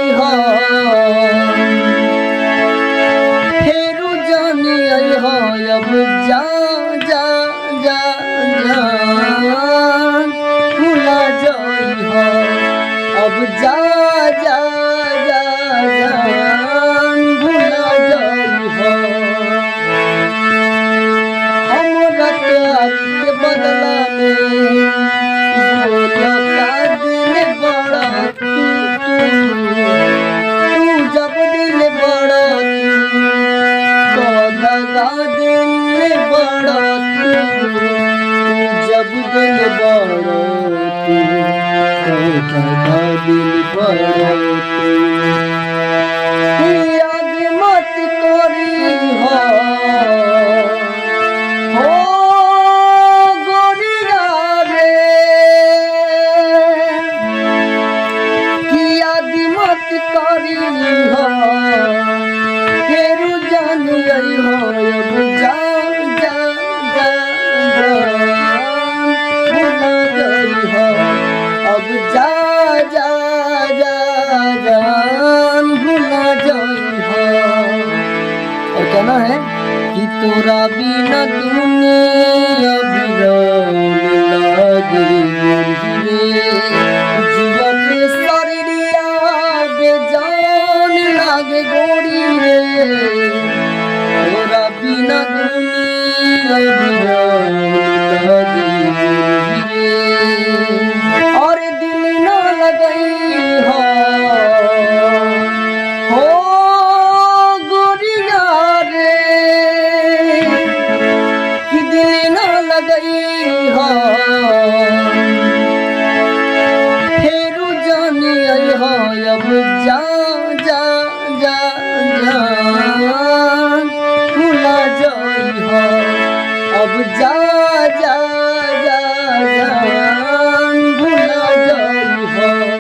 जाई हो फेरू जानी आई हो अब जा जा जा जा भुला जाई हो अब जा जा जा जान भुला जाई हो हमरा प्यार के बदला में बोला का दिल बड़ा तू जब दिल बड़ा तो दगा दिल बड़ा तू जब दिल बड़ा तू दगा दिल बड़ा तू याद मत करी हो गोरिया रे कि याद मत करी हो फेरू जानी आई हो अब जा जा जा अब जा जा जा जान भुला जाई हो। और कहना है कि तोरा बिना दुनिया बिरान लागे रे जीवन शरीरिया बेजान लागे गोरी रे तोरा बिना दुनिया बिरान लागे रे और दिल ना लगई हो गोरिया रे कि दिल ना लगई हो फेरू जानी आई हो अब जा जा जा जा भुला जाई हो अब जा